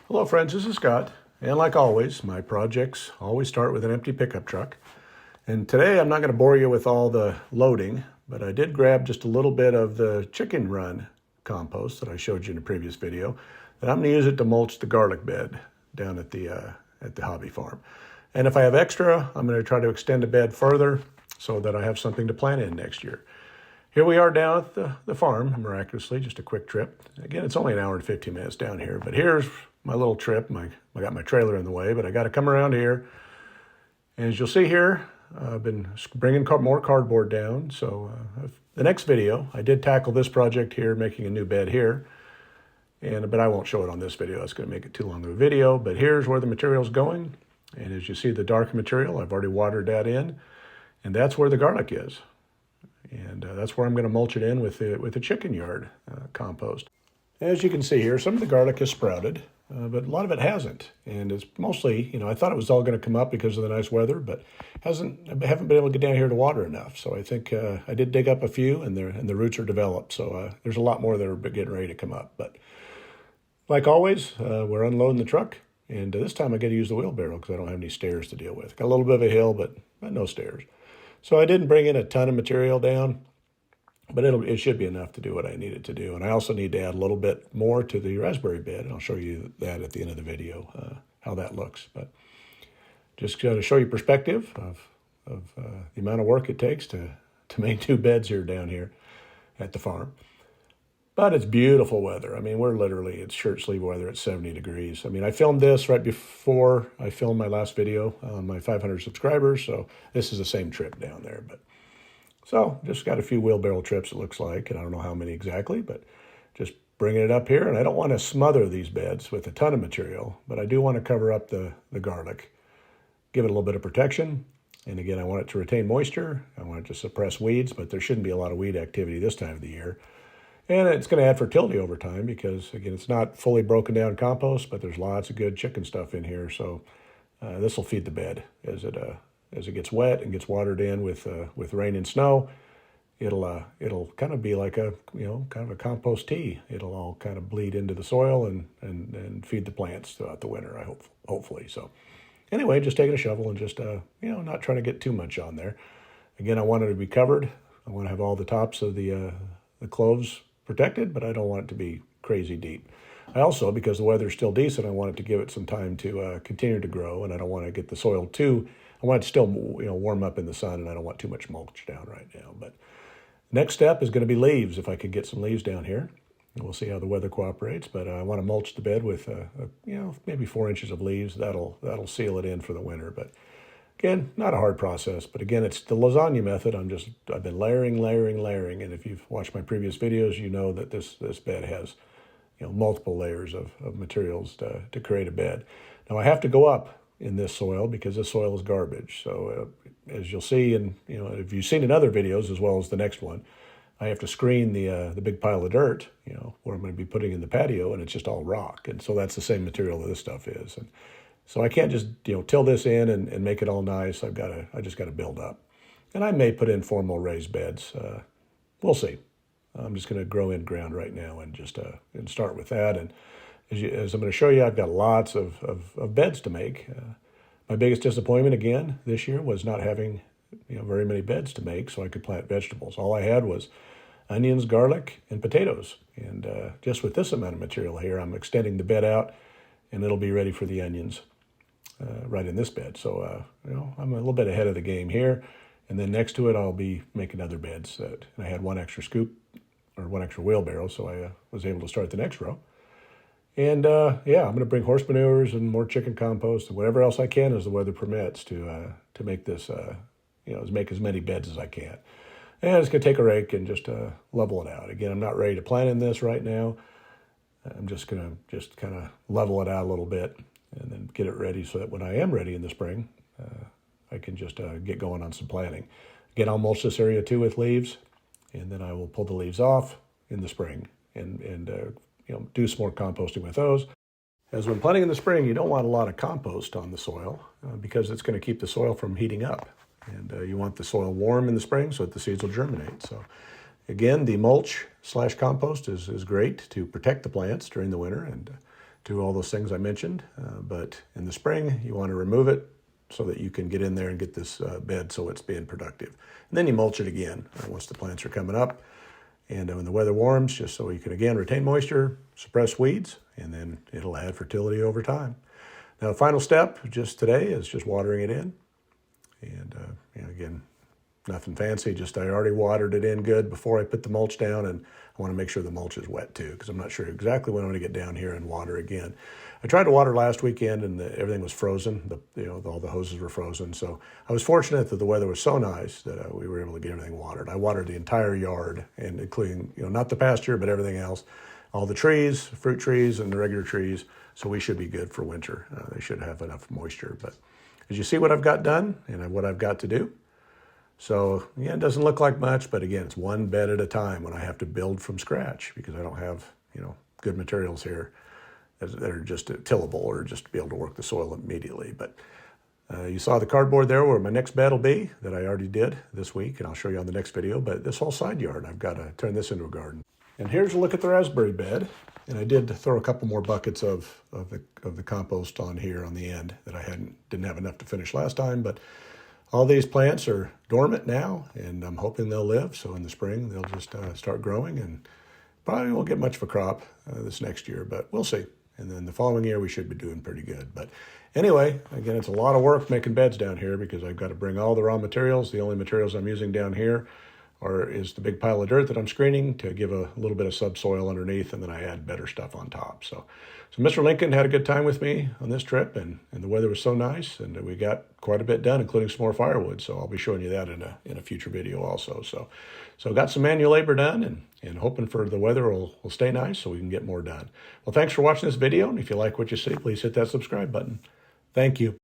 Hello friends, this is Scott, and like always, my projects always start with an empty pickup truck. And today I'm not going to bore you with all the loading, but I did grab just a little bit of the chicken run compost that I showed you in a previous video, and I'm going to use it to mulch the garlic bed down at the hobby farm. And if I have extra, I'm going to try to extend the bed further so that I have something to plant in next year. Here we are down at the farm, miraculously, just a quick trip. Again, it's only an hour and 15 minutes down here, but here's my little trip. I got my trailer in the way, but I got to come around here. And as you'll see here, I've been bringing more cardboard down. So the next video, I did tackle this project here, making a new bed here. But I won't show it on this video. That's going to make it too long of a video. But here's where the material's going. And as you see the dark material, I've already watered that in. And that's where the garlic is. And that's where I'm going to mulch it in with the chicken yard compost. As you can see here, some of the garlic has sprouted, but a lot of it hasn't. And it's mostly, I thought it was all going to come up because of the nice weather, but I haven't been able to get down here to water enough. So I think I did dig up a few, and the roots are developed. So there's a lot more that are getting ready to come up. But like always, we're unloading the truck. And this time I got to use the wheelbarrow because I don't have any stairs to deal with. Got a little bit of a hill, but no stairs. So I didn't bring in a ton of material down, but it should be enough to do what I needed to do. And I also need to add a little bit more to the raspberry bed, and I'll show you that at the end of the video, how that looks. But just to show you perspective of the amount of work it takes to make two beds here down here at the farm. But it's beautiful weather. I mean, it's shirt sleeve weather at 70 degrees. I mean, I filmed this right before I filmed my last video on my 500 subscribers. So this is the same trip down there. So just got a few wheelbarrow trips, it looks like. And I don't know how many exactly, but just bringing it up here. And I don't want to smother these beds with a ton of material, but I do want to cover up the garlic, give it a little bit of protection. And again, I want it to retain moisture. I want it to suppress weeds, but there shouldn't be a lot of weed activity this time of the year. And it's going to add fertility over time because, again, it's not fully broken down compost, but there's lots of good chicken stuff in here. So this will feed the bed as it gets wet and gets watered in with rain and snow. It'll kind of be like kind of a compost tea. It'll all kind of bleed into the soil and feed the plants throughout the winter, hopefully. So anyway, just taking a shovel and just not trying to get too much on there. Again, I want it to be covered. I want to have all the tops of the cloves protected, but I don't want it to be crazy deep. I also, because the weather's still decent, I want it to give it some time to continue to grow, and I don't want to get the soil I want it to still warm up in the sun, and I don't want too much mulch down right now. But next step is going to be leaves, if I could get some leaves down here. And we'll see how the weather cooperates, but I want to mulch the bed with maybe 4 inches of leaves. That'll seal it in for the winter. But again, not a hard process, but again, it's the lasagna method. I've been layering, and if you've watched my previous videos, you know that this bed has multiple layers of materials to create a bed. Now I have to go up in this soil because this soil is garbage. So as you'll see, and if you've seen in other videos as well as the next one, I have to screen the big pile of dirt, where I'm going to be putting in the patio, and it's just all rock, and so that's the same material that this stuff is. And so I can't just till this in and make it all nice. I just got to build up. And I may put in formal raised beds. We'll see. I'm just going to grow in ground right now and just and start with that. And as I'm going to show you, I've got lots of beds to make. My biggest disappointment again this year was not having very many beds to make so I could plant vegetables. All I had was onions, garlic, and potatoes. And just with this amount of material here, I'm extending the bed out, and it'll be ready for the onions. Right in this bed. So, I'm a little bit ahead of the game here. And then next to it, I'll be making other beds. And I had one extra scoop or one extra wheelbarrow, so I was able to start the next row. And I'm going to bring horse manures and more chicken compost and whatever else I can as the weather permits to make this, make as many beds as I can. And it's going to take a rake and just level it out. Again, I'm not ready to plant in this right now. I'm just going to kind of level it out a little bit and then get it ready so that when I am ready in the spring, I can just get going on some planting. Again, I'll mulch this area too with leaves, and then I will pull the leaves off in the spring and do some more composting with those. As when planting in the spring, you don't want a lot of compost on the soil because it's going to keep the soil from heating up. And you want the soil warm in the spring so that the seeds will germinate. So again, the mulch/compost is great to protect the plants during the winter and do all those things I mentioned. But in the spring, you want to remove it so that you can get in there and get this bed so it's being productive. And then you mulch it again once the plants are coming up. And when the weather warms, just so you can, again, retain moisture, suppress weeds, and then it'll add fertility over time. Now, the final step just today is just watering it in. And, again, nothing fancy, just I already watered it in good before I put the mulch down, and I want to make sure the mulch is wet too, because I'm not sure exactly when I'm going to get down here and water again. I tried to water last weekend, and everything was frozen. All the hoses were frozen. So I was fortunate that the weather was so nice that we were able to get everything watered. I watered the entire yard, and including, not the pasture, but everything else, all the trees, fruit trees, and the regular trees. So we should be good for winter. They should have enough moisture. But as you see what I've got done and what I've got to do. So, yeah, it doesn't look like much, but again, it's one bed at a time when I have to build from scratch because I don't have, good materials here that are just tillable or just to be able to work the soil immediately. But you saw the cardboard there where my next bed will be that I already did this week, and I'll show you on the next video. But this whole side yard, I've got to turn this into a garden. And here's a look at the raspberry bed. And I did throw a couple more buckets of the compost on here on the end that I didn't have enough to finish last time, but all these plants are dormant now, and I'm hoping they'll live. So in the spring, they'll just start growing, and probably won't get much of a crop this next year, but we'll see. And then the following year, we should be doing pretty good. But anyway, again, it's a lot of work making beds down here because I've got to bring all the raw materials. The only materials I'm using down here is the big pile of dirt that I'm screening to give a little bit of subsoil underneath, and then I add better stuff on top. So Mr. Lincoln had a good time with me on this trip, and the weather was so nice, and we got quite a bit done, including some more firewood. So I'll be showing you that in a future video also. So got some manual labor done, and hoping for the weather will stay nice so we can get more done. Well, thanks for watching this video, and if you like what you see, please hit that subscribe button. Thank you.